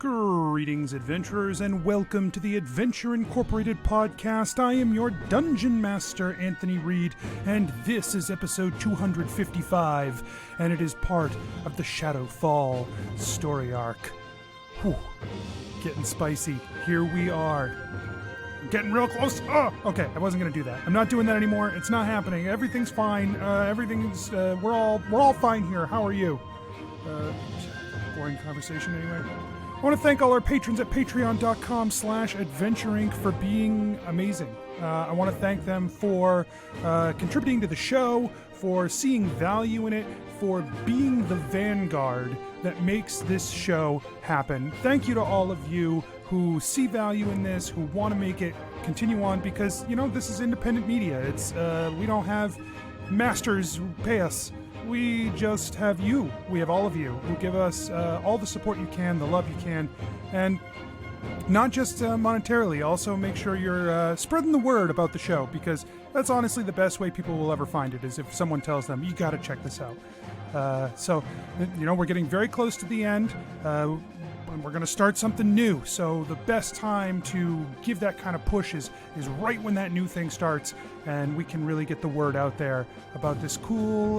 Greetings, adventurers, and welcome to the Adventure Incorporated podcast. I am your Dungeon Master, Anthony Reed, and this is episode 255, and it is part of the Shadowfall story arc. Whew. Getting spicy. Here we are. Getting real close. Oh, okay, I wasn't going to do that. I'm not doing that anymore. It's not happening. Everything's fine. We're all fine here. How are you? Boring conversation anyway. I want to thank all our patrons at patreon.com/adventureinc for being amazing. I want to thank them for contributing to the show, for seeing value in it, for being the vanguard that makes this show happen. Thank you to all of you who see value in this, who want to make it continue on, because, you know, this is independent media. It's we don't have masters who pay us. We just have you. We have all of you who give us all the support you can, the love you can, and not just monetarily. Also make sure you're spreading the word about the show, because that's honestly the best way people will ever find it, is if someone tells them, you got to check this out. So, you know, we're getting very close to the end. And we're going to start something new, so the best time to give that kind of push is right when that new thing starts, and we can really get the word out there about this cool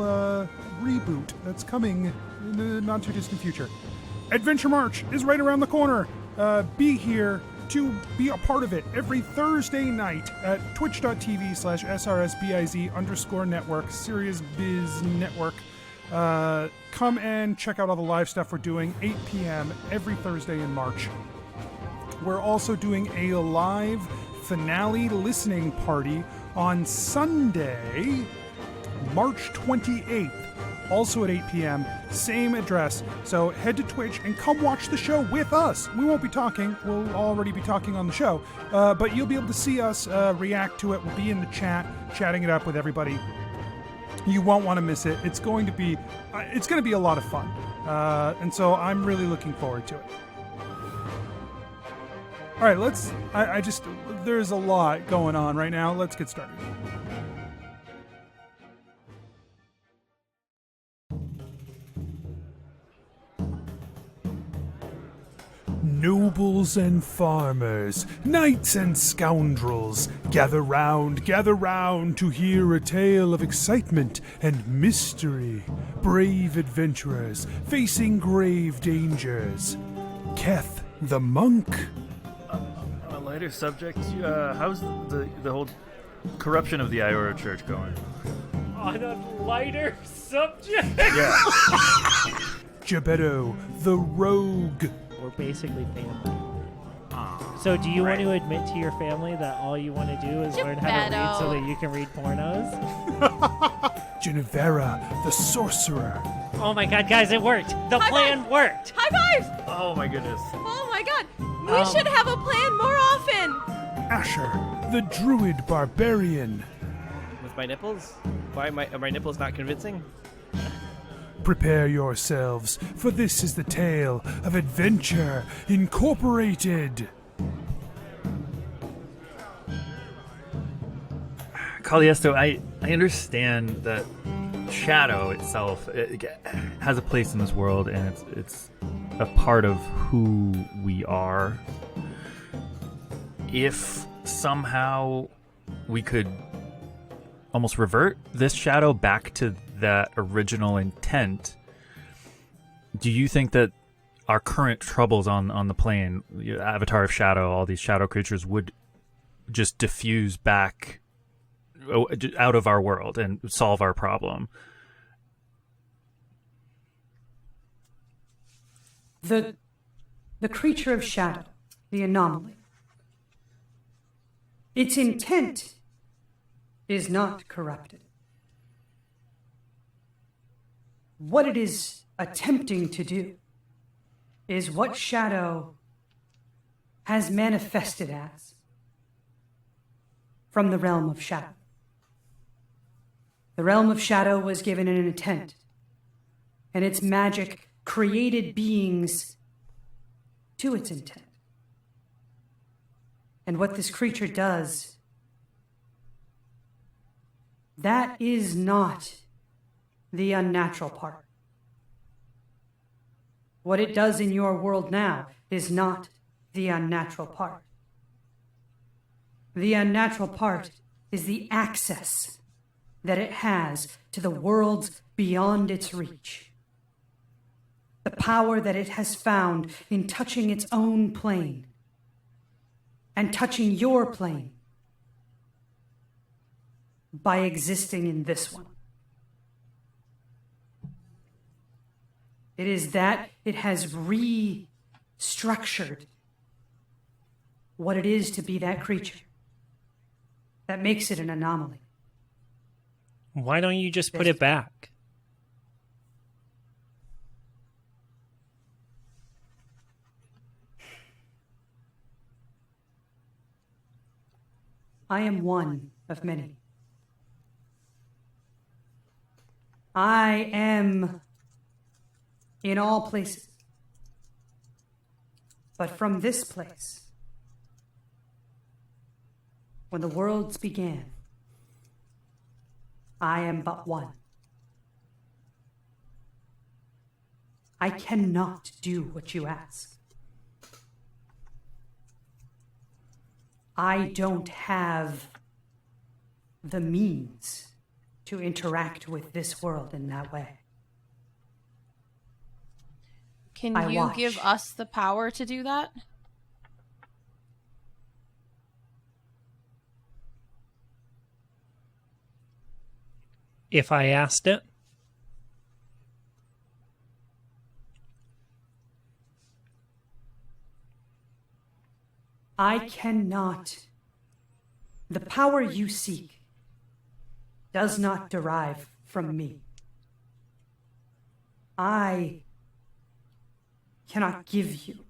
reboot that's coming in the not-too-distant future. Adventure March is right around the corner. Be here to be a part of it every Thursday night at twitch.tv/SRSBIZ_network, Serious Biz Network. Come and check out all the live stuff we're doing, 8 p.m. every Thursday in March. We're also doing a live finale listening party on Sunday, March 28th, also at 8 p.m., same address. So head to Twitch and come watch the show with us. We won't be talking. We'll already be talking on the show. But you'll be able to see us react to it. We'll be in the chat, chatting it up with everybody. You won't want to miss it. It's going to be a lot of fun. And so I'm really looking forward to it. All right, there's a lot going on right now. Let's get started. Nobles and farmers, knights and scoundrels, gather round to hear a tale of excitement and mystery. Brave adventurers facing grave dangers. Keth the monk. On a lighter subject, how's the whole corruption of the Iora Church going? On a lighter subject? Yeah. Jebeddo the rogue. We're basically family. So do you want to admit to your family that all you want to do is learn how to read so that you can read pornos? Jennuvera the sorcerer. Oh my god, guys, it worked! The plan worked! High fives! Oh my goodness. Oh my god! We should have a plan more often! Asher the druid barbarian. With my nipples? Are my nipples not convincing? Prepare yourselves, for this is the tale of Adventure Incorporated. Caliesto, I understand that Shadow itself has a place in this world, and it's a part of who we are. If somehow we could almost revert this Shadow back to that original intent, do you think that our current troubles on the plane, Avatar of Shadow, all these shadow creatures, would just diffuse back out of our world and solve our problem? The creature of shadow, the anomaly. Its intent is not corrupted. What it is attempting to do is what Shadow has manifested as from the realm of Shadow. The realm of Shadow was given an intent, and its magic created beings to its intent. And what this creature does, that is not the unnatural part. What it does in your world now is not the unnatural part. The unnatural part is the access that it has to the worlds beyond its reach. The power that it has found in touching its own plane and touching your plane by existing in this one. It is that it has restructured what it is to be that creature that makes it an anomaly. Why don't you just put it back? I am one of many. I am in all places. But from this place, when the worlds began, I am but one. I cannot do what you ask. I don't have the means to interact with this world in that way. Can I you watch. give us the power to do that? If I asked it? I cannot. The power you seek does not derive from me. I cannot give you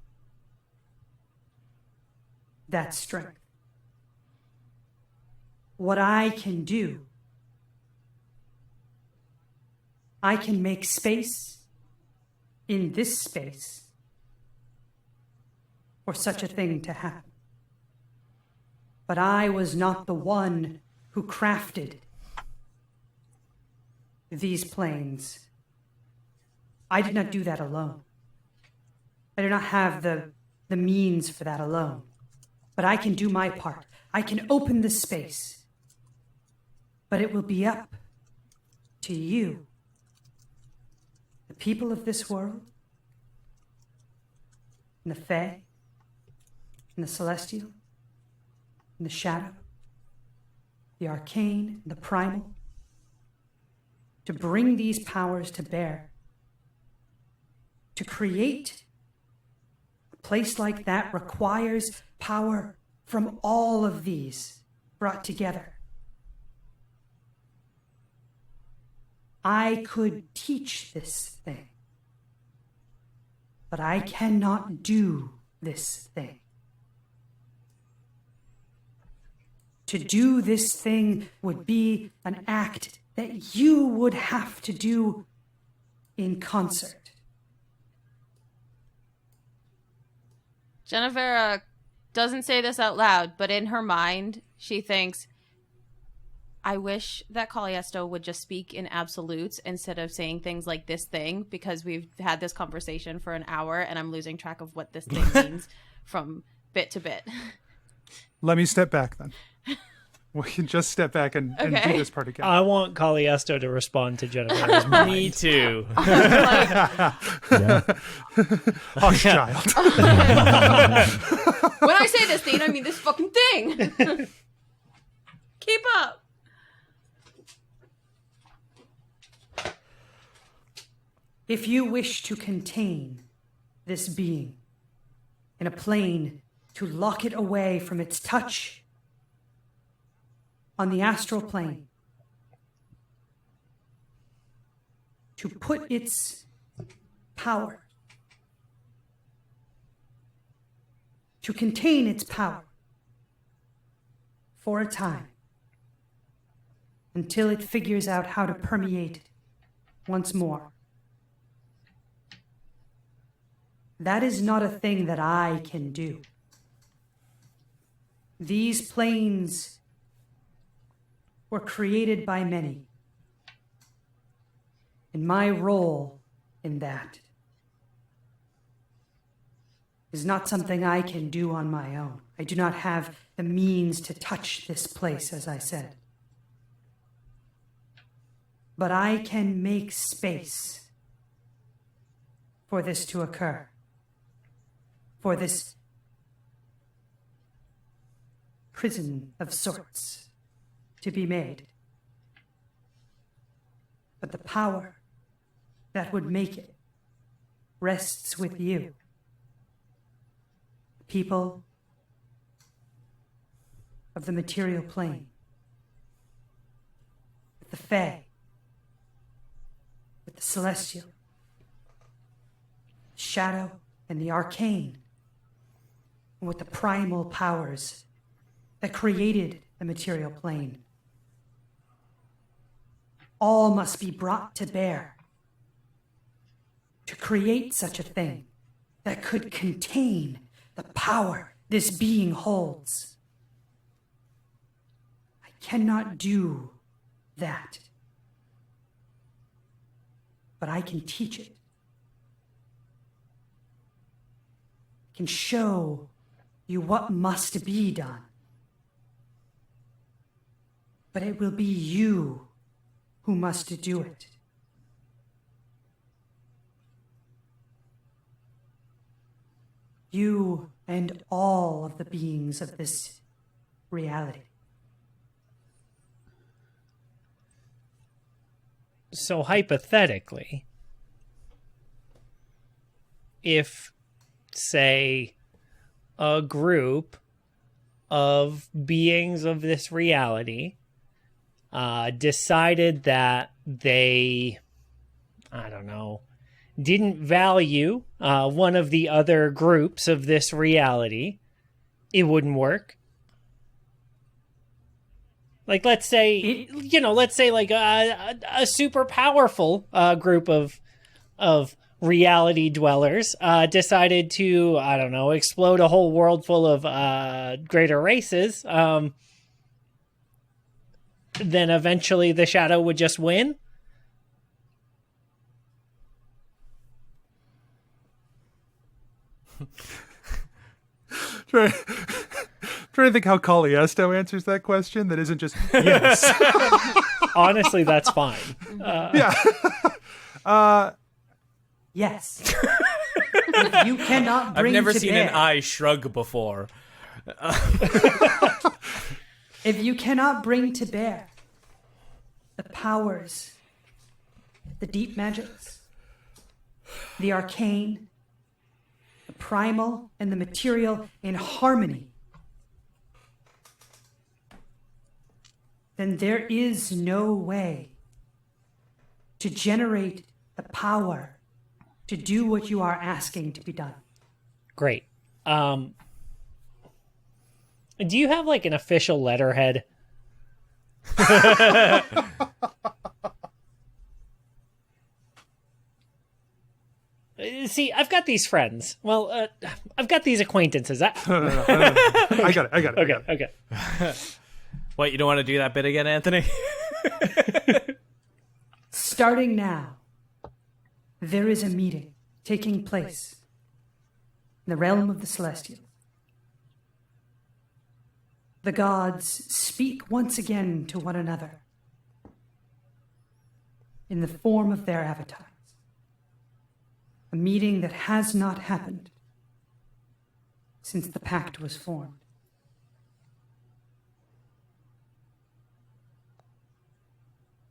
that strength. What I can do, I can make space in this space for such a thing to happen. But I was not the one who crafted these planes. I did not do that alone. I do not have the means for that alone. But I can do my part. I can open the space. But it will be up to you, the people of this world, and the Fae, and the Celestial, and the Shadow, the Arcane, and the Primal, to bring these powers to bear, to create a place like that requires power from all of these brought together. I could teach this thing, but I cannot do this thing. To do this thing would be an act that you would have to do in concert. Jennuvera doesn't say this out loud, but in her mind, she thinks, I wish that Callisto would just speak in absolutes instead of saying things like this thing, because we've had this conversation for an hour and I'm losing track of what this thing means from bit to bit. Let me step back then. We can just step back and do this part again. I want Callisto to respond to Jennuvera's mind. Me too. Hush, child. When I say this thing, I mean this fucking thing. Keep up. If you wish to contain this being in a plane, to lock it away from its touch on the astral plane, to put its power, to contain its power for a time until it figures out how to permeate once more. That is not a thing that I can do. These planes were created by many. And my role in that is not something I can do on my own. I do not have the means to touch this place, as I said. But I can make space for this to occur, for this prison of sorts to be made. But the power that would make it rests with you. People of the material plane, with the Fae, with the Celestial, Shadow, and the Arcane, and with the primal powers that created the material plane. All must be brought to bear to create such a thing that could contain the power this being holds. I cannot do that, but I can teach it. I can show you what must be done. But it will be you who must do it. You and all of the beings of this reality. So hypothetically, if, say, a group of beings of this reality decided that they, I don't know, didn't value one of the other groups of this reality, it wouldn't work. Like, let's say, like a super powerful group of reality dwellers decided to, I don't know, explode a whole world full of greater races. Then eventually the Shadow would just win. Trying to think how Caliesto answers that question that isn't just yes. Honestly, that's fine. Yeah. Yes. If you cannot bring I've never to seen bear, an eye shrug before. if you cannot bring to bear the powers, the deep magics, the arcane, the primal, and the material in harmony, then there is no way to generate the power to do what you are asking to be done. Great. Do you have like an official letterhead? See, I've got these friends. Well, I've got these acquaintances. I got it. Okay. What, you don't want to do that bit again, Anthony? Starting now, there is a meeting taking place in the realm of the Celestial. The gods speak once again to one another in the form of their avatars. A meeting that has not happened since the pact was formed.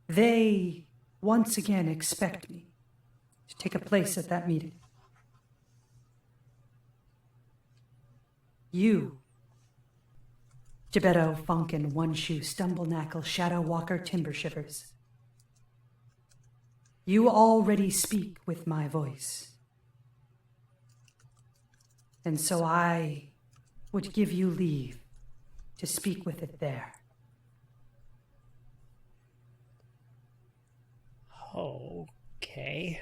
They once again expect me to take a place at that meeting. You, Jebeddo, Funkin, One Shoe, Stumble Knackle, Shadow Walker, Timber Shivers. You already speak with my voice. And so I would give you leave to speak with it there. Okay.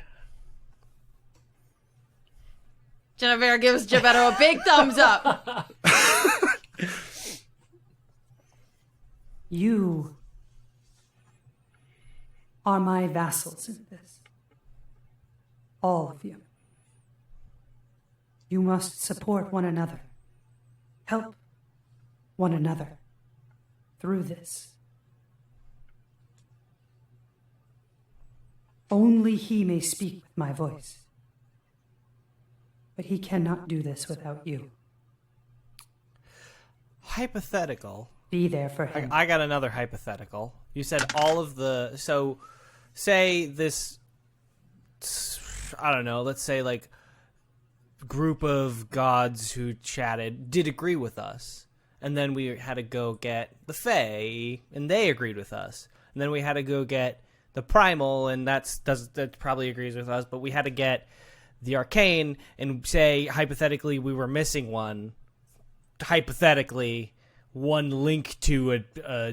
Jennuvera gives Jebeddo a big thumbs up. You are my vassals in this. All of you. You must support one another. Help one another through this. Only he may speak with my voice. But he cannot do this without you. Hypothetical. Be there for him. I got another hypothetical. You said all of the... So, say this... I don't know, let's say, like, group of gods who chatted did agree with us. And then we had to go get the Fae, and they agreed with us. And then we had to go get the Primal, and that probably agrees with us. But we had to get the Arcane, and say, hypothetically, we were missing one. Hypothetically... one link to a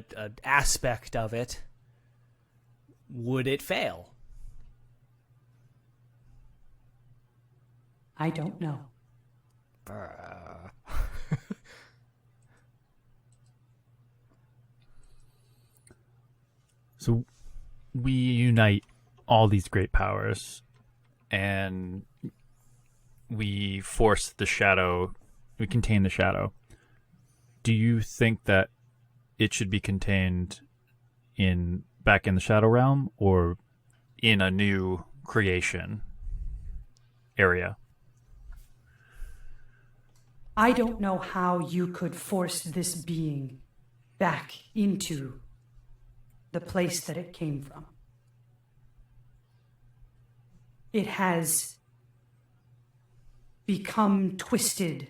aspect of it, would it fail? I don't know. So we unite all these great powers, and we force the shadow, we contain the shadow. Do you think that it should be contained back in the Shadow Realm, or in a new creation area? I don't know how you could force this being back into the place that it came from. It has become twisted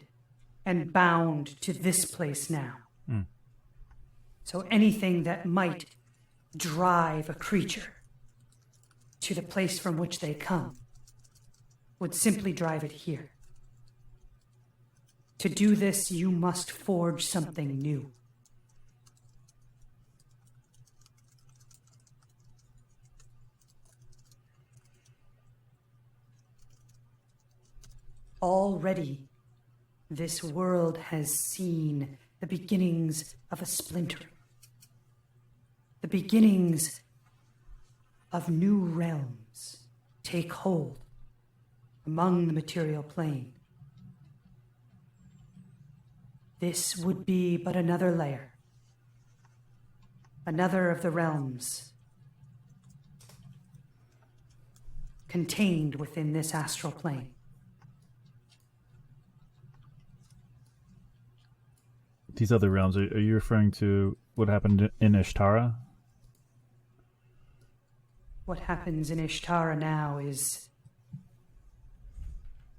and bound to this place now. So anything that might drive a creature to the place from which they come would simply drive it here. To do this, you must forge something new. Already, this world has seen the beginnings of a splintering, the beginnings of new realms take hold among the material plane. This would be but another layer, another of the realms contained within this astral plane. These other realms, are you referring to what happened in Ishtara? What happens in Ishtara now is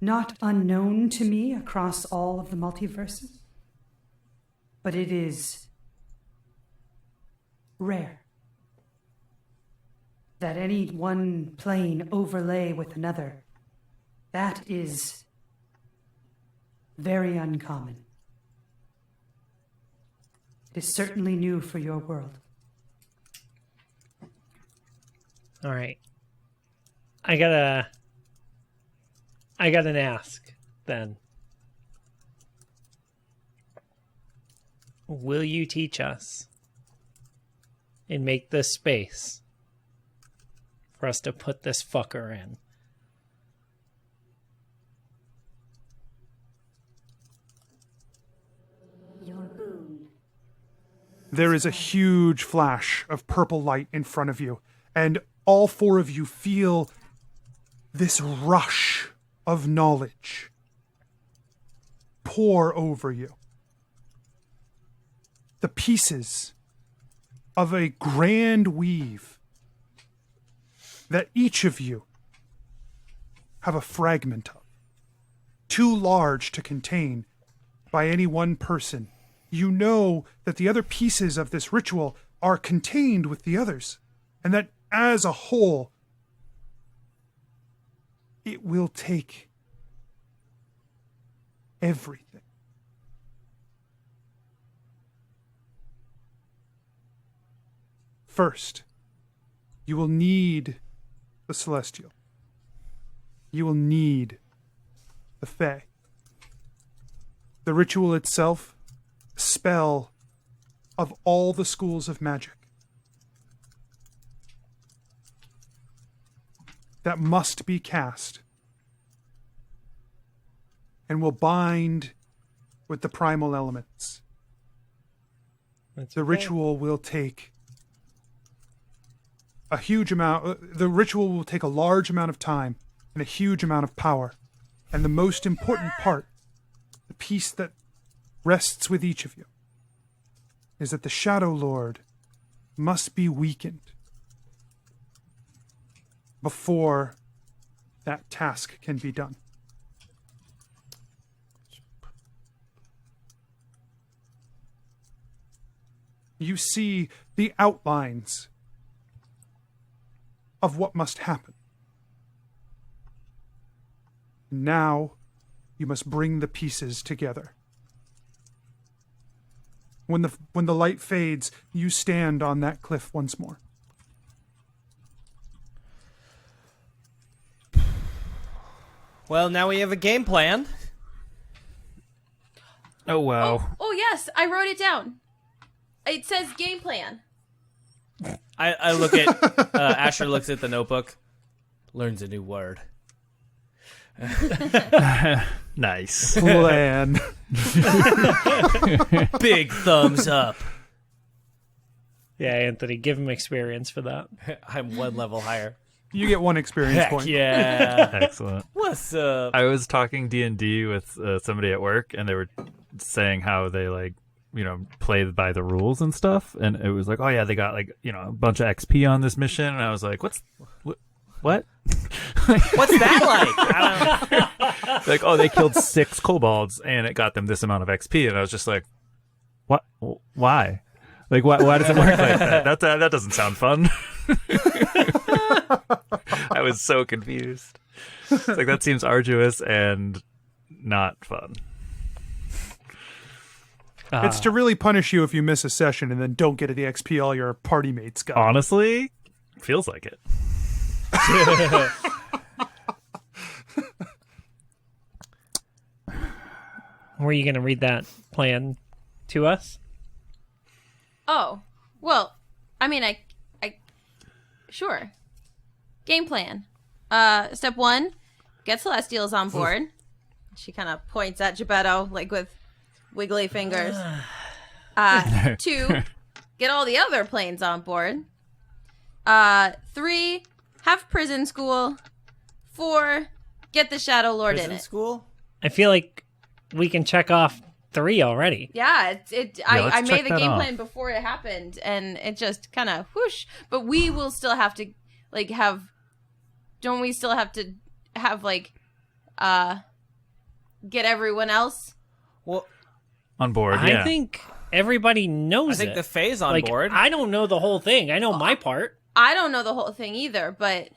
not unknown to me across all of the multiverses, but it is rare that any one plane overlay with another. That is very uncommon. It is certainly new for your world. All right. I got an ask then. Will you teach us and make this space for us to put this fucker in? There is a huge flash of purple light in front of you, and all four of you feel this rush of knowledge pour over you. The pieces of a grand weave that each of you have a fragment of, too large to contain by any one person. You know that the other pieces of this ritual are contained with the others, and that as a whole, it will take everything. First, you will need the Celestial. You will need the Fae. The ritual itself, a spell of all the schools of magic that must be cast and will bind with the primal elements. The ritual will take a huge amount. The ritual will take a large amount of time and a huge amount of power. And the most important part, the piece that rests with each of you, is that the Shadow Lord must be weakened before that task can be done. You see the outlines of what must happen. Now, you must bring the pieces together. When the light fades, you stand on that cliff once more. Well, now we have a game plan. Oh, wow. Oh, yes, I wrote it down. It says game plan. I look at Asher looks at the notebook, learns a new word. Nice. Plan. Big thumbs up. Yeah, Anthony, give him experience for that. I'm one level higher. You get one experience Heck point. yeah. Excellent. What's up? I was talking D&D with somebody at work, and they were saying how they, like, you know, play by the rules and stuff. And it was like, oh, yeah, they got, like, you know, a bunch of XP on this mission. And I was like, what? What's that like? I don't know. Like, oh, they killed 6 kobolds, and it got them this amount of XP. And I was just like, what? Why? Like, why does it work like that? That doesn't sound fun. I was so confused. It's like, that seems arduous and not fun. It's to really punish you if you miss a session and then don't get the XP all your party mates got. Honestly, feels like it. Were you going to read that plan to us? Oh, well, I mean, I sure. Game plan. Step 1, get Celestials on board. She kind of points at Gebeddo, like with wiggly fingers. 2, get all the other planes on board. 3, have prison school. 4, get the Shadow Lord Prison in it. school? I feel like we can check off 3 already. Yeah, I let's made check the that game off. plan before it happened, and it just kind of whoosh. But we will still have to, like, have. Don't we still have to have, like, get everyone else? Well, On board, yeah. I think everybody knows I think it. the Fae's on like, board. I don't know the whole thing. I know my part. I don't know the whole thing either, but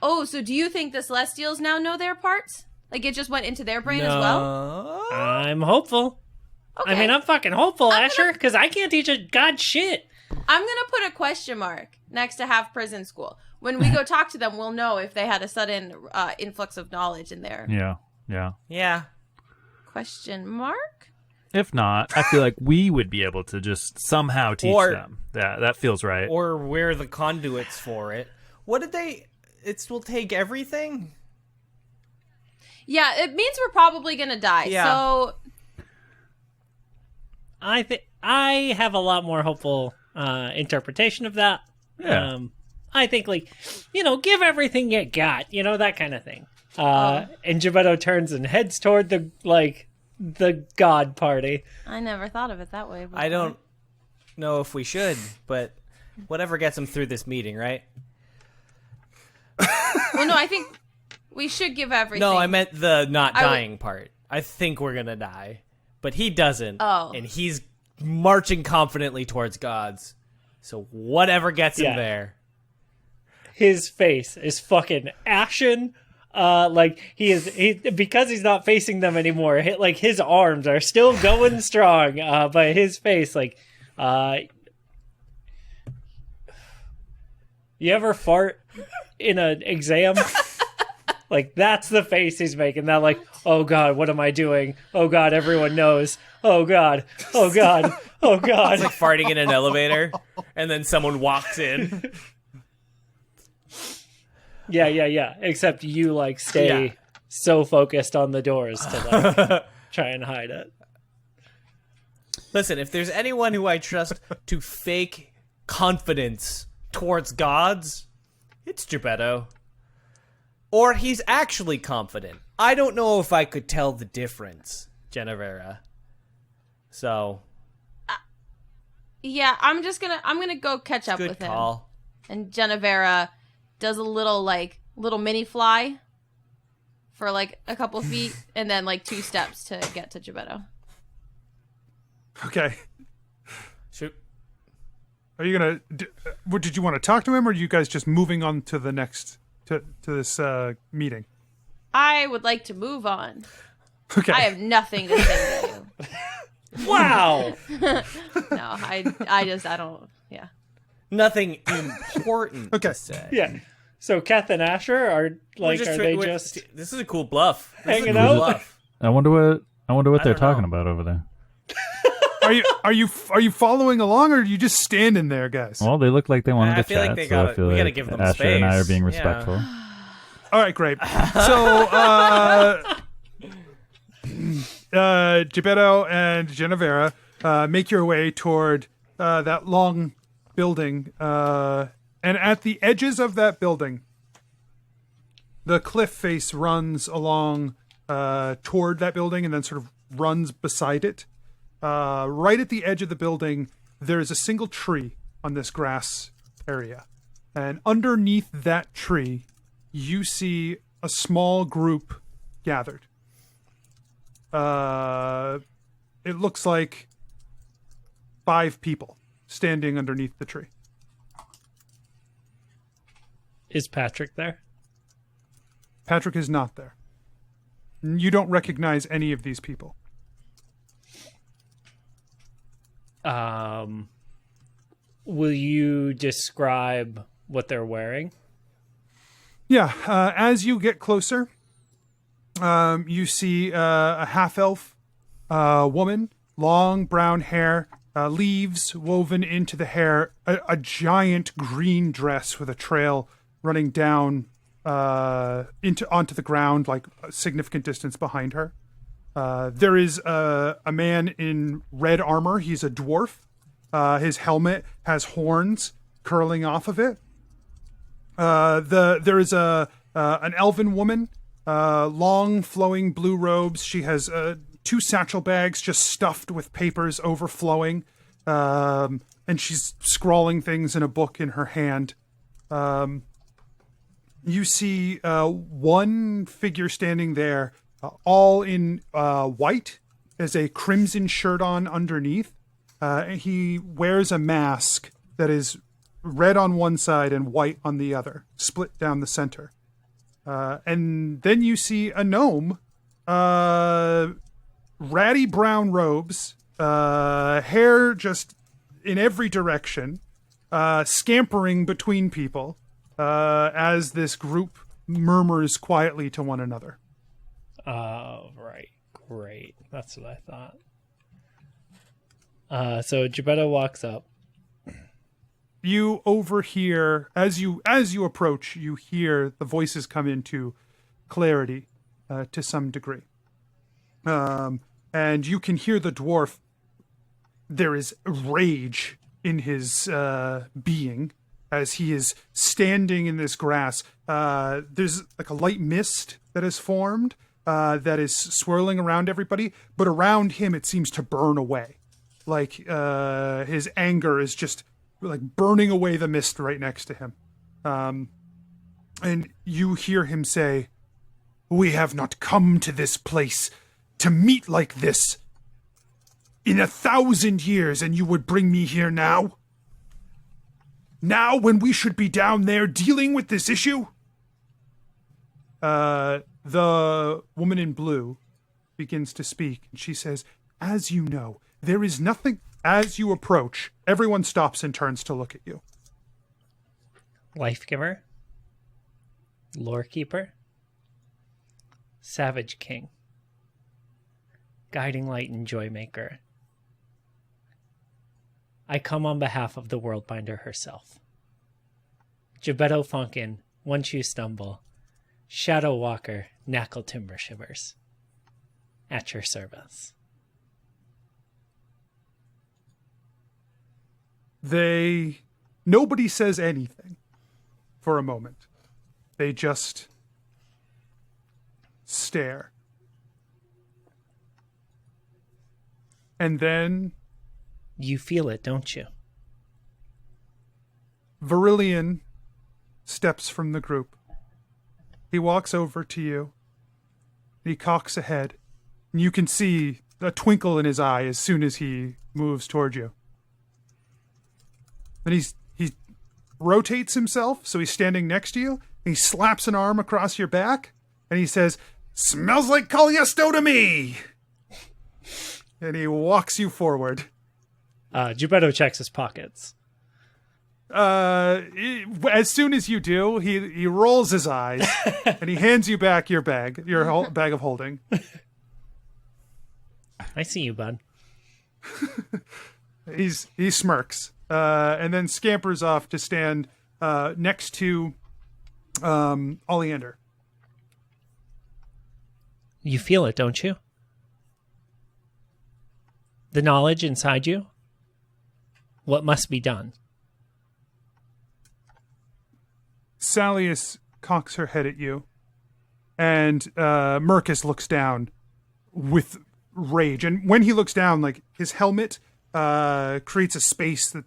so do you think the Celestials now know their parts? Like, it just went into their brain as well? I'm hopeful. Okay. I mean, I'm fucking hopeful, Asher, because I can't teach a god shit. I'm gonna put a question mark next to have prison school. When we go talk to them, we'll know if they had a sudden influx of knowledge in there. Yeah. Yeah. Question mark? If not, I feel like we would be able to just somehow teach them. That feels right. Or we're the conduits for it. What did they... It will take everything? Yeah, it means we're probably gonna die. Yeah. So I have a lot more hopeful interpretation of that. Yeah. I think, like, you know, give everything you got, you know, that kind of thing. And Gebeddo turns and heads toward the god party. I never thought of it that way before. I don't know if we should, but whatever gets them through this meeting, right? Well, no, I think we should give everything. No, I meant the not dying part. I think we're gonna die, but he doesn't. Oh. And he's marching confidently towards gods. So whatever gets him there. His face is fucking ashen. Like he because he's not facing them anymore. His arms are still going strong. But his face, like, you ever fart in an exam? Like, that's the face he's making. That, like, oh god, what am I doing? Oh god, everyone knows. Oh god, oh god, oh god. It's like farting in an elevator, and then someone walks in. Yeah. Except you, like, stay so focused on the doors to like try and hide it. Listen, if there's anyone who I trust to fake confidence towards gods, it's Gebeddo. Or he's actually confident. I don't know if I could tell the difference, Jennuvera. So, yeah, I'm gonna go catch up good with call. him. And Jennuvera does a little mini fly for like a couple feet, and then like 2 steps to get to Gebeddo. Okay. Shoot. Are you gonna? Did you want to talk to him, or are you guys just moving on to the next to this meeting? I would like to move on. Okay. I have nothing to say to you. Wow. No, I don't. Yeah. Nothing important Okay. to say. Yeah. So Keth and Asher are like, This is a cool bluff. This hanging is a cool out? bluff. I wonder what they're don't talking know. about over there. Are you following along, or are you just standing there, guys? Well, they look like they wanted I to feel like chat, they so I gotta- feel we like gotta give them Asher and I are space. being Yeah. respectful. All right, great. So, Gebeddo and Jennuvera make your way toward that long building, and at the edges of that building, the cliff face runs along toward that building and then sort of runs beside it. Right at the edge of the building, there's a single tree on this grass area. And underneath that tree, you see a small group gathered. It looks like 5 people standing underneath the tree. Is Patrick there? Patrick is not there. You don't recognize any of these people. Will you describe what they're wearing? Yeah, as you get closer, you see a half-elf woman, long brown hair, leaves woven into the hair, a giant green dress with a trail running down onto the ground, like a significant distance behind her. There is a man in red armor. He's a dwarf. His helmet has horns curling off of it. There is an elven woman, long flowing blue robes. She has 2 satchel bags just stuffed with papers overflowing, and she's scrawling things in a book in her hand. You see one figure standing there, all in white, has a crimson shirt on underneath. He wears a mask that is red on one side and white on the other, split down the center. And then you see a gnome, ratty brown robes, hair just in every direction, scampering between people as this group murmurs quietly to one another. Oh, right. Great. That's what I thought. So Gebeddo walks up. You overhear, as you approach, you hear the voices come into clarity to some degree. And you can hear the dwarf. There is rage in his being as he is standing in this grass. There's like a light mist that has formed that is swirling around everybody, but around him it seems to burn away. Like his anger is just like burning away the mist right next to him. And you hear him say, "We have not come to this place to meet like this in 1,000 years, and you would bring me here now? Now, when we should be down there dealing with this issue?" The woman in blue begins to speak, and she says, "As you know, there is nothing." As you approach, everyone stops and turns to look at you. Life giver. Lore keeper. Savage king. Guiding light and joy maker. I come on behalf of the Worldbinder herself. Gebeddo Funkin, once you stumble, Shadow Walker, Knackle Timber Shivers. At your service. Nobody says anything for a moment. They just stare. And then... You feel it, don't you? Virillion steps from the group. He walks over to you. He cocks a head. And you can see a twinkle in his eye as soon as he moves toward you. Then he rotates himself, so he's standing next to you. And he slaps an arm across your back. And he says, "Smells like Callisto to me!" And he walks you forward. Gebeddo checks his pockets. As soon as you do, he rolls his eyes and he hands you back your bag of holding. I see you, bud. He smirks and then scampers off to stand next to Oleander. You feel it, don't you? The knowledge inside you? What must be done? Salius cocks her head at you, and Mercus looks down with rage. And when he looks down, like, his helmet creates a space that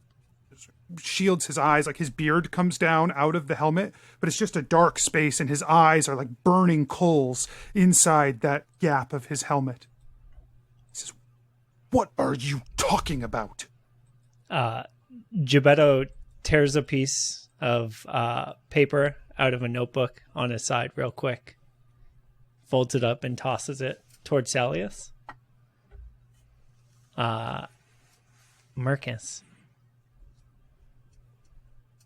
shields his eyes. Like, his beard comes down out of the helmet, but it's just a dark space, and his eyes are like burning coals inside that gap of his helmet. He says, "What are you talking about?" Gebeddo tears a piece of paper out of a notebook on his side real quick, folds it up and tosses it towards Salius. Mercus,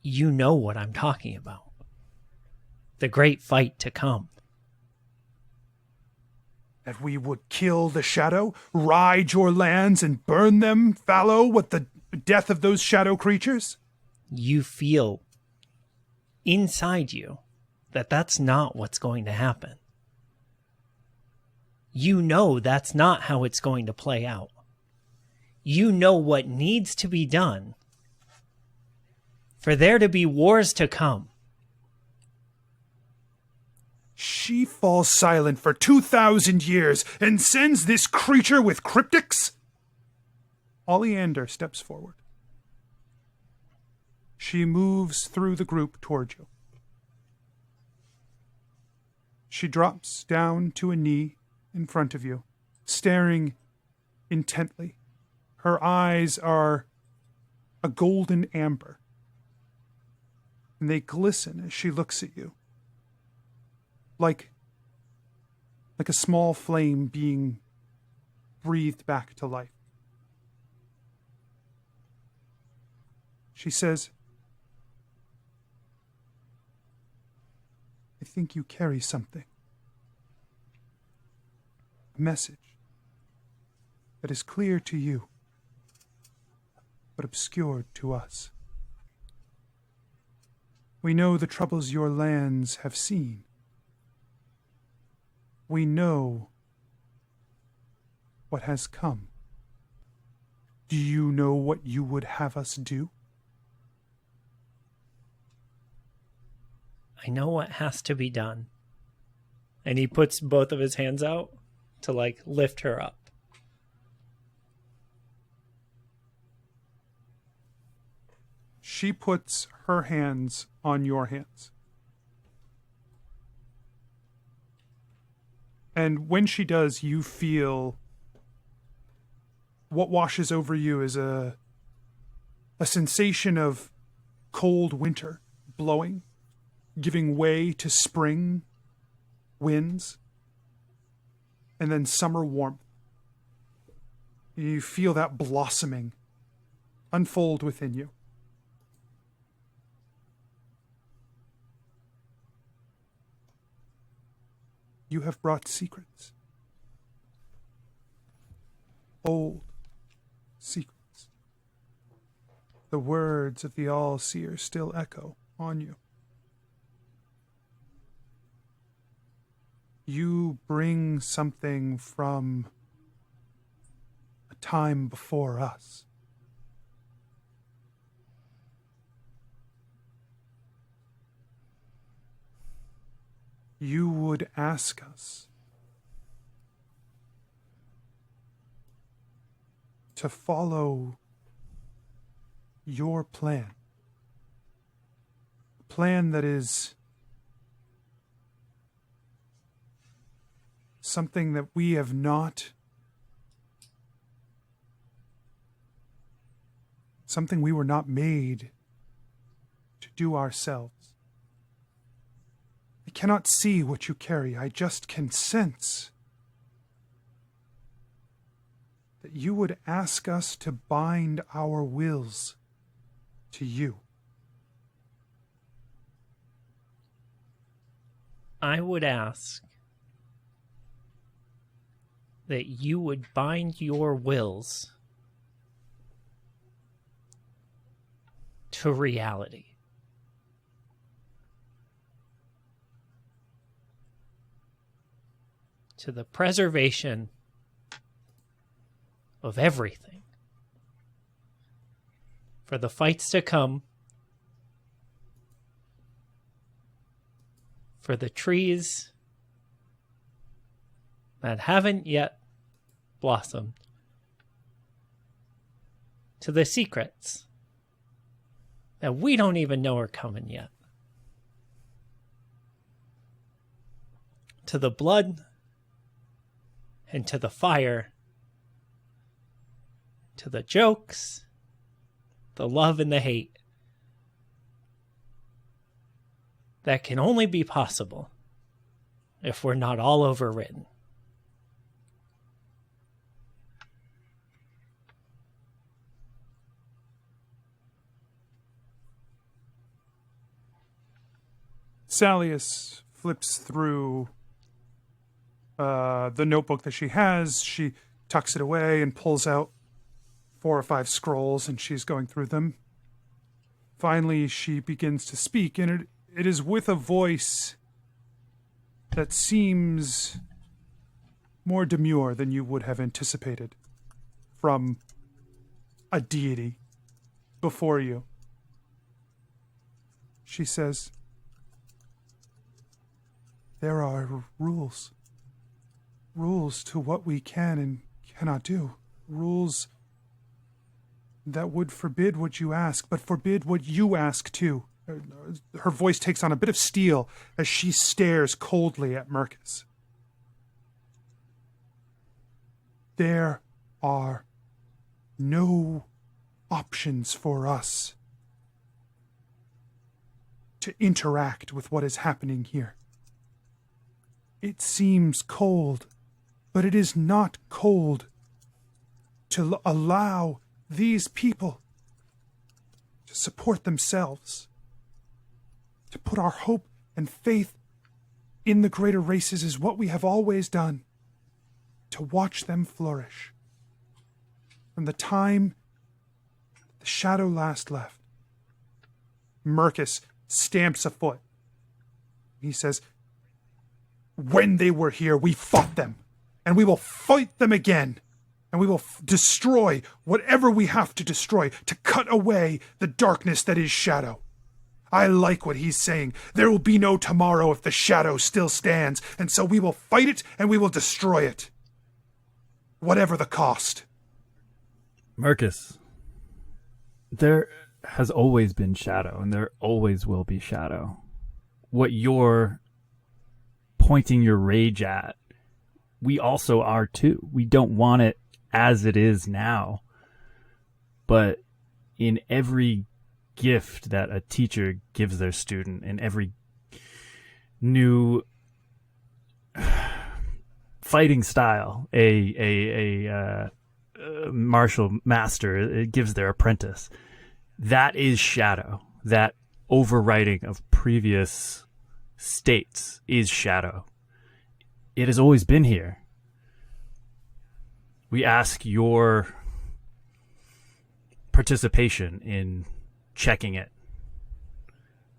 you know what I'm talking about. The great fight to come. That we would kill the shadow, ride your lands, and burn them fallow with the death of those shadow creatures? You feel inside you that that's not what's going to happen. You know that's not how it's going to play out. You know what needs to be done for there to be wars to come. She falls silent for 2,000 years and sends this creature with cryptics? Oleander steps forward. She moves through the group toward you. She drops down to a knee in front of you, staring intently. Her eyes are a golden amber, and they glisten as she looks at you, like a small flame being breathed back to life. She says, "I think you carry something. A message that is clear to you, but obscured to us. We know the troubles your lands have seen. We know what has come. Do you know what you would have us do?" I know what has to be done. And he puts both of his hands out to, like, lift her up. She puts her hands on your hands. And when she does, you feel what washes over you is a sensation of cold winter blowing, giving way to spring winds, and then summer warmth. You feel that blossoming unfold within you. You have brought secrets. Old secrets. The words of the All Seer still echo on you. You bring something from a time before us. You would ask us to follow your plan. A plan that is something that we have not, something we were not made to do ourselves. I cannot see what you carry. I just can sense that you would ask us to bind our wills to you. I would ask that you would bind your wills to reality. To the preservation of everything. For the fights to come. For the trees that haven't yet blossomed. To the secrets that we don't even know are coming yet. To the blood and to the fire. To the jokes, the love and the hate. That can only be possible if we're not all overwritten. Salius flips through the notebook that she has. She tucks it away and pulls out 4 or 5 scrolls, and she's going through them. Finally, she begins to speak, and it is with a voice that seems more demure than you would have anticipated from a deity before you. She says, there are rules. Rules to what we can and cannot do. Rules that would forbid what you ask, but forbid what you ask too. Her voice takes on a bit of steel as she stares coldly at Mercus. There are no options for us to interact with what is happening here. It seems cold, but it is not cold to allow these people to support themselves, to put our hope and faith in the greater races is what we have always done, to watch them flourish. From the time the shadow last left, Mercus stamps a foot. He says, when they were here, we fought them, and we will fight them again. And we will destroy whatever we have to destroy to cut away the darkness that is shadow. I like what he's saying. There will be no tomorrow if the shadow still stands, and so we will fight it and we will destroy it. Whatever the cost. Mercus, there has always been shadow, and there always will be shadow. What you're pointing your rage at, we also are too. We don't want it as it is now. But in every gift that a teacher gives their student, in every new fighting style a martial master gives their apprentice, that is shadow. That overwriting of previous states is shadow. It has always been here. We ask your participation in checking it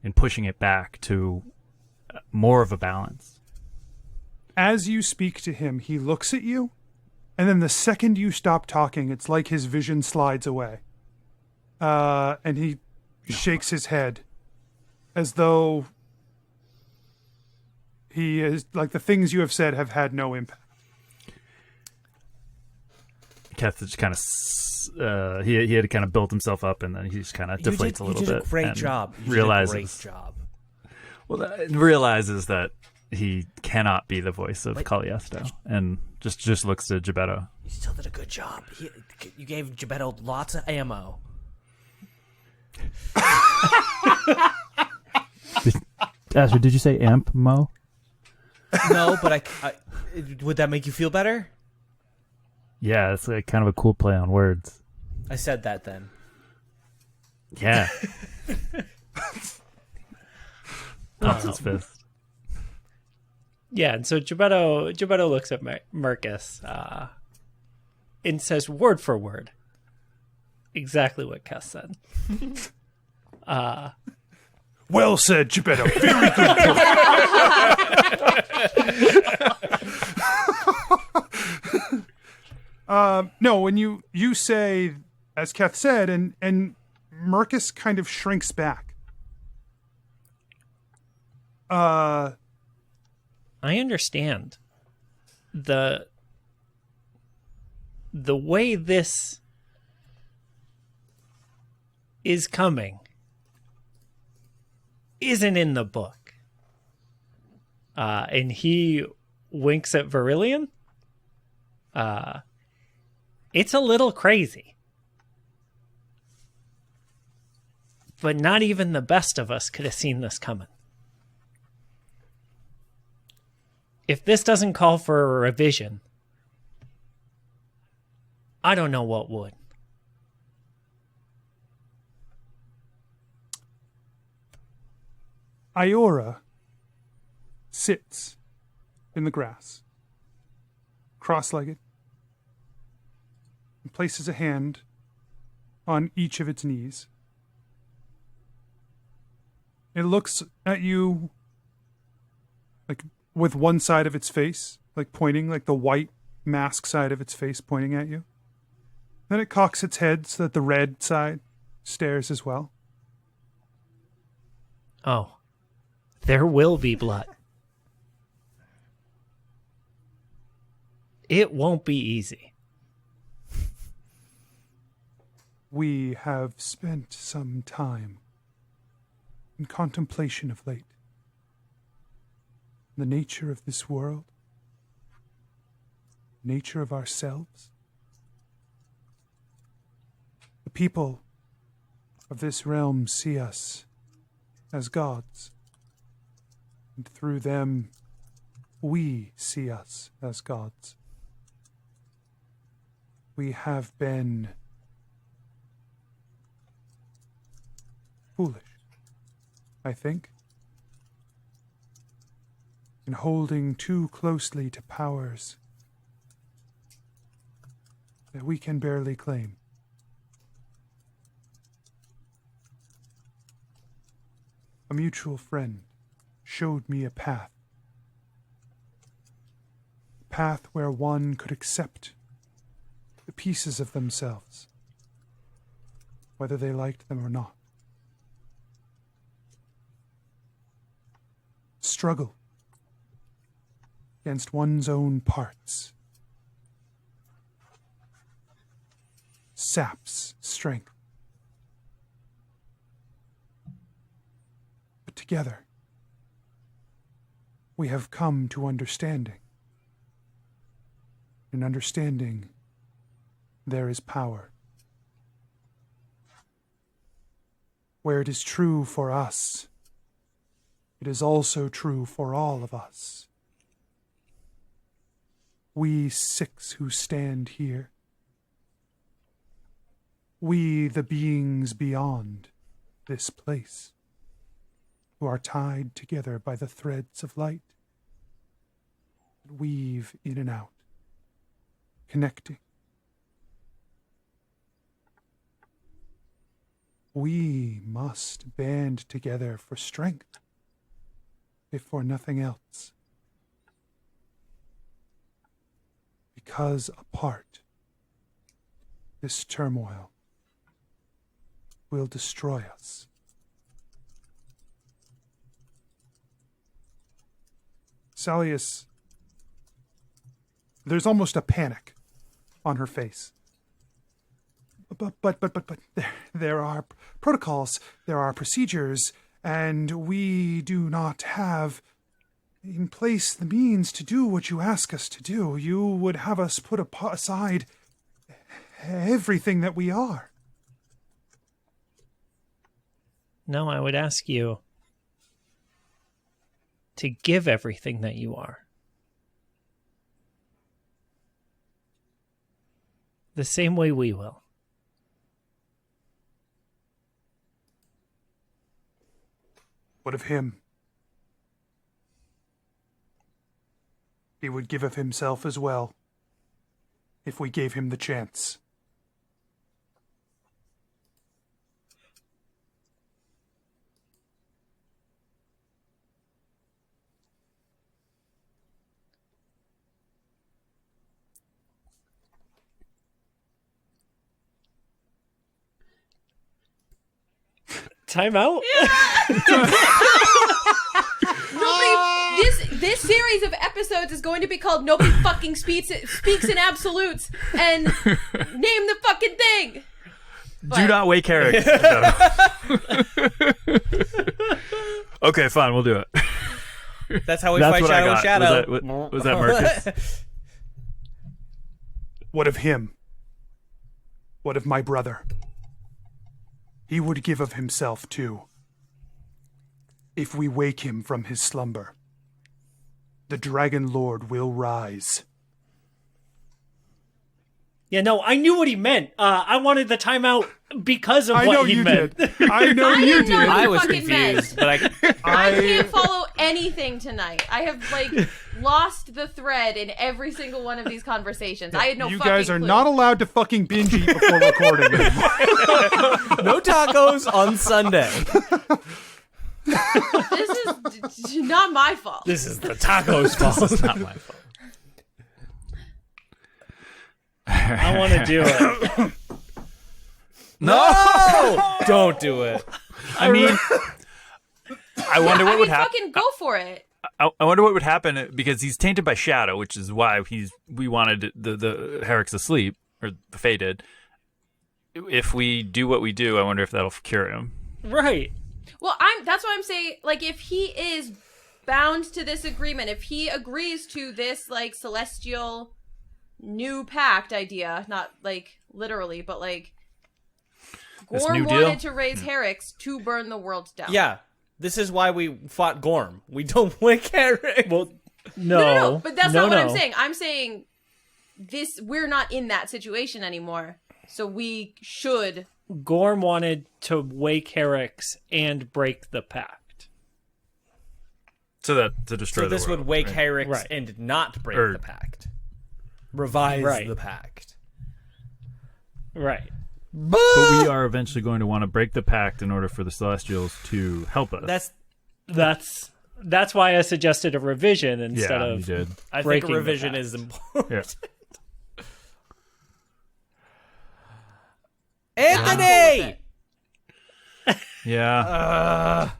and pushing it back to more of a balance. as you speak to him, he looks at you, and then the second you stop talking, it's like his vision slides away. And he shakes his head as though he is like the things you have said have had no impact. Keth just kind of he had to kind of build himself up, and then he just kind of deflates a little bit. You did a great and job. Realizes that he cannot be the voice of CallDungeon, and just looks to Jebeddo. You still did a good job. You gave Jebeddo lots of ammo. Asher, did you say amp, Mo? No, but I would that make you feel better? Yeah, it's like kind of a cool play on words. I said that then. Yeah. Pumps his fist. Yeah, and so Jebeddo looks at Marcus and says word for word exactly what Keth said. Well said, Jebeddo. Very good. No, when you say, as Keth said, and Marcus kind of shrinks back. I understand the way this is coming isn't in the book. And he winks at Virillion. It's a little crazy. But not even the best of us could have seen this coming. If this doesn't call for a revision, I don't know what would. Iora sits in the grass, cross-legged, and places a hand on each of its knees. It looks at you like with one side of its face, like pointing, like the white mask side of its face pointing at you. Then it cocks its head so that the red side stares as well. Oh, there will be blood. It won't be easy. We have spent some time in contemplation of late. The nature of this world, nature of ourselves. The people of this realm see us as gods, and through them we see us as gods. We have been foolish, I think, in holding too closely to powers that we can barely claim. A mutual friend showed me a path where one could accept the pieces of themselves, whether they liked them or not. Struggle against one's own parts saps strength. But together, we have come to understanding. In understanding, there is power. Where it is true for us, it is also true for all of us. We 6 who stand here, we the beings beyond this place, who are tied together by the threads of light, that weave in and out, connecting. We must band together for strength, if for nothing else. because apart, this turmoil will destroy us. Salius, there's almost a panic on her face. But there are protocols, there are procedures, and we do not have in place the means to do what you ask us to do. You would have us put aside everything that we are. No, I would ask you to give everything that you are. The same way we will. What of him? He would give of himself as well, if we gave him the chance. Time out? This series of episodes is going to be called Nobody Fucking Speaks in Absolutes and name the fucking thing. Do not wake Herrick. Okay, fine, we'll do it. That's how we That's fight what I Shadow got. with Shadow. Was that Marcus? What of him? What of my brother? He would give of himself, too. If we wake him from his slumber, the Dragon Lord will rise. Yeah, no, I knew what he meant. I wanted the timeout because of what he meant. I know I you didn't know did. what I he was fucking confused, meant. but I can't follow anything tonight. I have lost the thread in every single one of these conversations. I had no You fucking guys are clue. not allowed to fucking binge eat before recording anymore. no tacos on Sunday. This is not my fault. This is the tacos' fault. It's not my fault. I want to do it. No! Don't do it. I mean, I wonder what would happen. Fucking go for it. I wonder what would happen because he's tainted by shadow, which is why we wanted the Herrick's asleep, or the Fae did. If we do what we do, I wonder if that'll cure him. Right. Well, that's why I'm saying, like, if he is bound to this agreement, if he agrees to this, like, celestial new pact idea, not, like, literally, but, like, This Gorm new deal? wanted to raise Herrick's to burn the world down. Yeah, this is why we fought Gorm. We don't wake Herrick. Well, No, but that's not what I'm no. saying. I'm saying we're not in that situation anymore, so we should... Gorm wanted to wake Herrick's and break the pact. So that to destroy So the this world, would wake right? Herrick's Right. and not break Or- the pact. Revise Right. the pact. Right. But we are eventually going to want to break the pact in order for the Celestials to help us. That's why I suggested a revision instead you of did. I think breaking a the revision pact. is important. Yeah. Anthony! Yeah.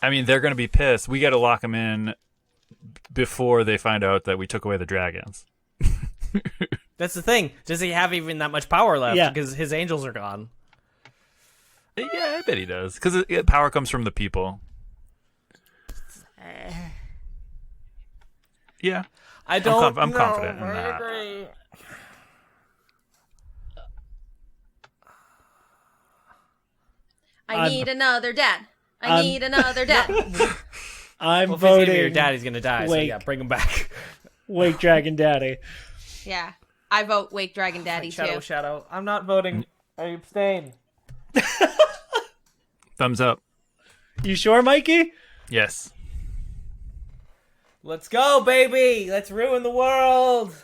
I mean, they're going to be pissed. We got to lock them in before they find out that we took away the dragons. That's the thing. Does he have even that much power left? Yeah. Because his angels are gone. Yeah, I bet he does. Because power comes from the people. Yeah. I don't. I'm know. confident in I that. agree. I need another dad. I need another dad. I'm Well, if he's voting gonna be your dad, he's gonna die. So Wake. yeah, bring him back. Wake Dragon Daddy. Yeah. I vote Wake Dragon Daddy, too. Shadow. I'm not voting. I abstain. Thumbs up. You sure, Mikey? Yes. Let's go, baby. Let's ruin the world.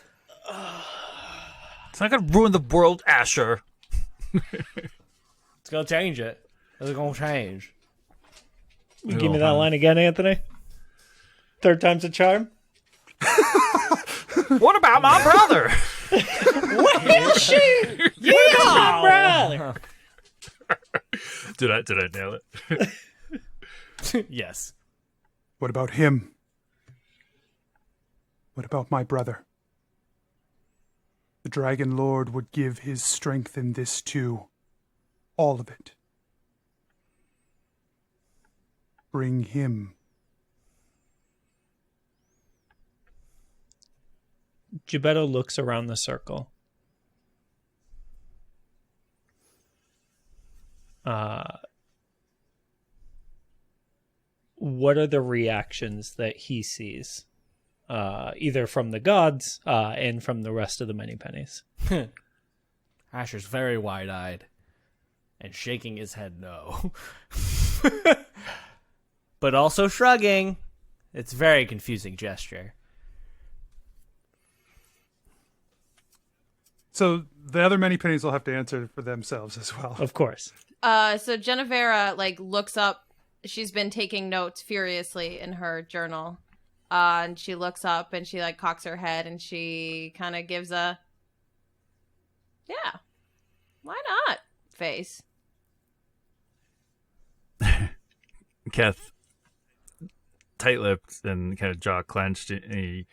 It's not going to ruin the world, Asher. It's gonna change it. It's gonna change. Give me that line again, Anthony. Third time's a charm. What about my brother? Where is she? Where's my brother? Did I nail it? Yes. What about him? What about my brother? The Dragon Lord would give his strength in this too. All of it. Bring him. Gebeddo looks around the circle. What are the reactions that he sees? Either from the gods and from the rest of the Many Pennies. Asher's very wide-eyed and shaking his head no. But also shrugging. It's a very confusing gesture. So the other Many Pennies will have to answer for themselves as well. Of course. So Jennuvera looks up. She's been taking notes furiously in her journal. And she looks up and she cocks her head and she kind of gives a, yeah, why not face. Keth, tight-lipped and kind of jaw clenched, and he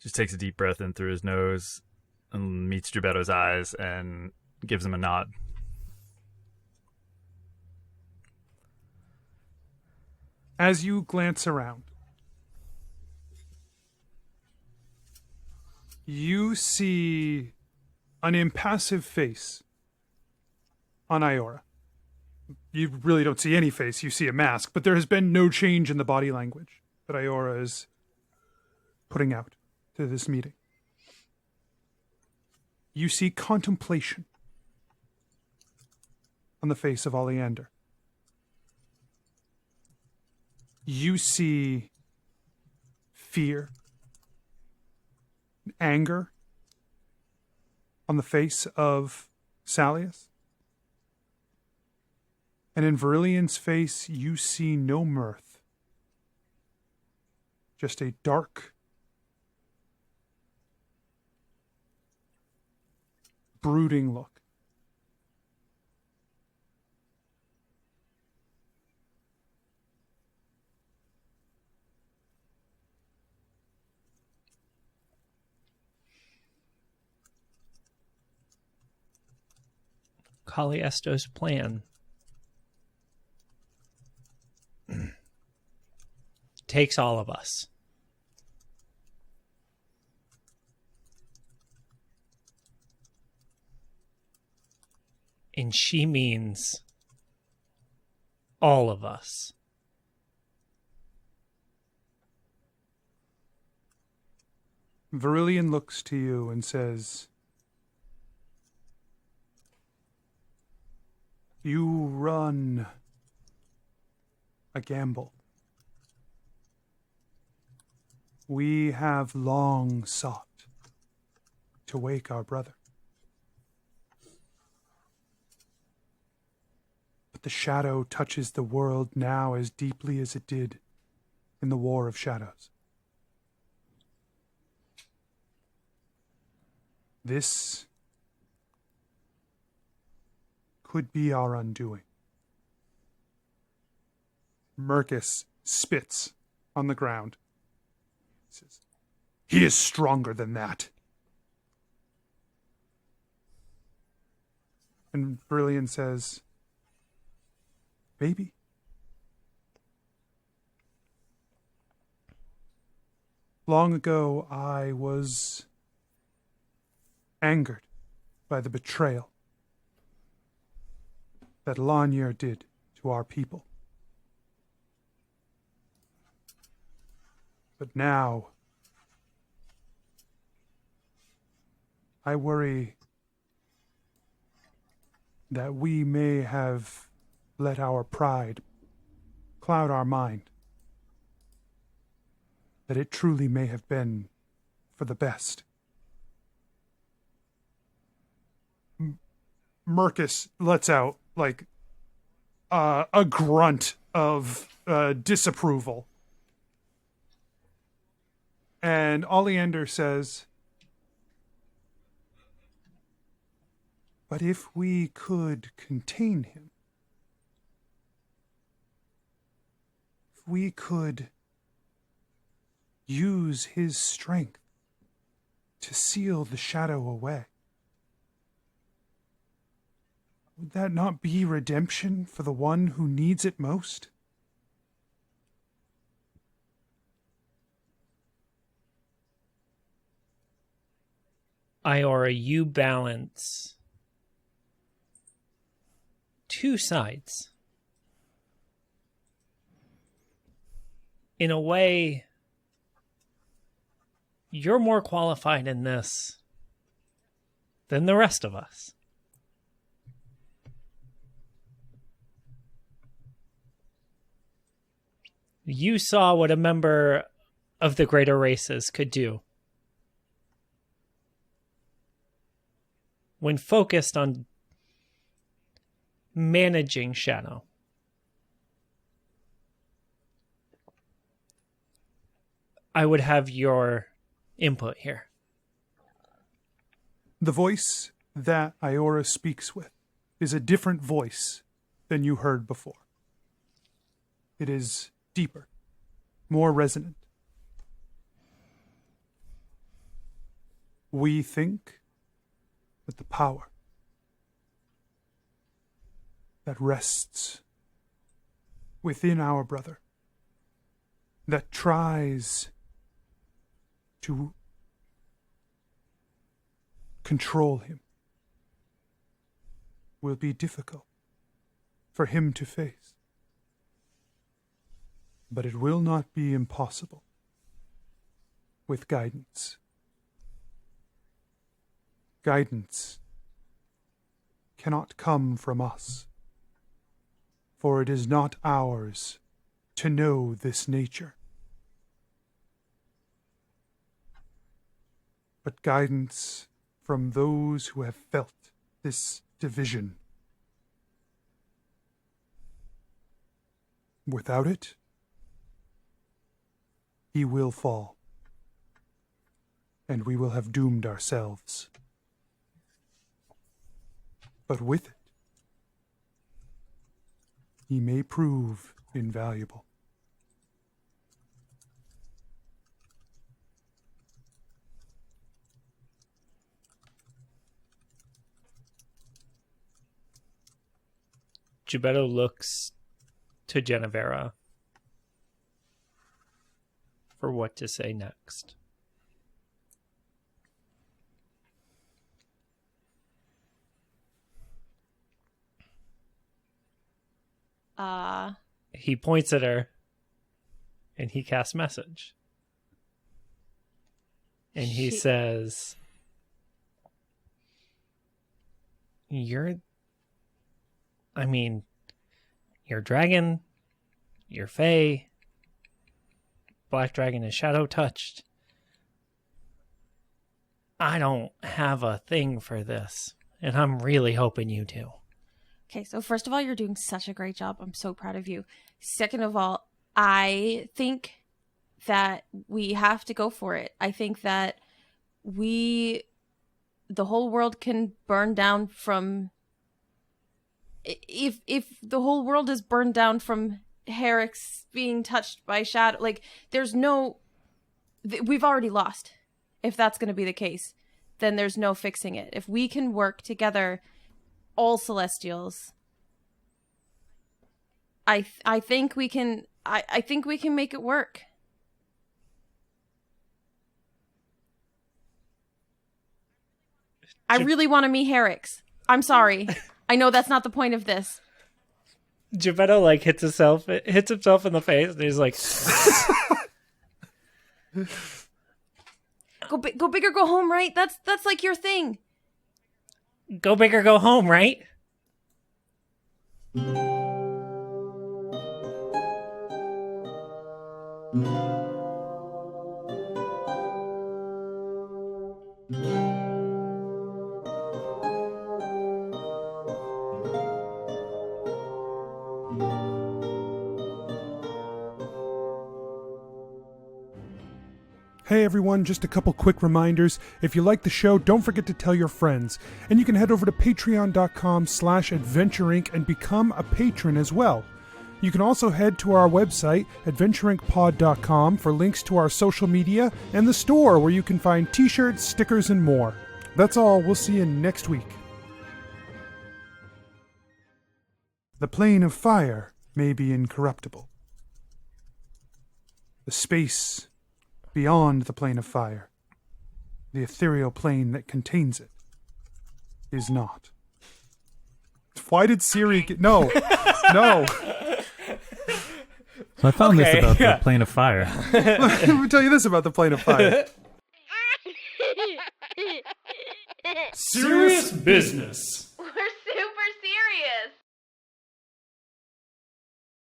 just takes a deep breath in through his nose and meets Gebeddo's eyes and gives him a nod. As you glance around, you see an impassive face on Iora. You really don't see any face, you see a mask, but there has been no change in the body language that Iora is putting out to this meeting. You see contemplation on the face of Oleander. You see fear, anger on the face of Salius. And in Verilian's face, you see no mirth. Just a dark, brooding look. Caliesto's plan takes all of us. And she means all of us. Verilian looks to you and says, "You run a gamble. We have long sought to wake our brother. But the shadow touches the world now as deeply as it did in the War of Shadows. This could be our undoing." Mercus spits on the ground. He says, "He is stronger than that." And Verilian says, "Maybe." Long ago, I was angered by the betrayal that Lanier did to our people. But now, I worry that we may have let our pride cloud our mind, that it truly may have been for the best. Mercus lets out a grunt of disapproval. And Oleander says, But if we could contain him, if we could use his strength to seal the shadow away, would that not be redemption for the one who needs it most? Iora, you balance two sides. In a way, you're more qualified in this than the rest of us. You saw what a member of the greater races could do when focused on managing Shadow. I would have your input here. The voice that Iora speaks with is a different voice than you heard before. It is deeper, more resonant. We think that the power that rests within our brother, that tries to control him, will be difficult for him to face. But it will not be impossible with guidance. Guidance cannot come from us, for it is not ours to know this nature. But guidance from those who have felt this division. Without it, he will fall, and we will have doomed ourselves. But with it, he may prove invaluable. Gebeddo looks to Jennuvera for what to say next. He points at her and he casts message. And he says, you're dragon, you're fae, black dragon is shadow touched. I don't have a thing for this, and I'm really hoping you do. Okay, so first of all, you're doing such a great job. I'm so proud of you. Second of all, I think that we have to go for it. I think that the whole world can burn down from... If the whole world is burned down from Herrick's being touched by shadow, like, there's no... We've already lost. If that's going to be the case, then there's no fixing it. If we can work together, all Celestials, I think we can... I think we can make it work. I really want to meet Herrick's. I'm sorry. I know that's not the point of this. Gebeddo hits himself in the face, and he's like, Go big or go home, right? That's like your thing. Go big or go home, right? Hey everyone, just a couple quick reminders. If you like the show, don't forget to tell your friends. And you can head over to patreon.com/adventureinc and become a patron as well. You can also head to our website, adventureincpod.com, for links to our social media and the store where you can find t-shirts, stickers, and more. That's all. We'll see you next week. The plane of fire may be incorruptible. The space beyond the plane of fire, the ethereal plane that contains it, is not. Why did Siri get... No. No. So I found this about the plane of fire. Let me tell you this about the plane of fire. Serious business.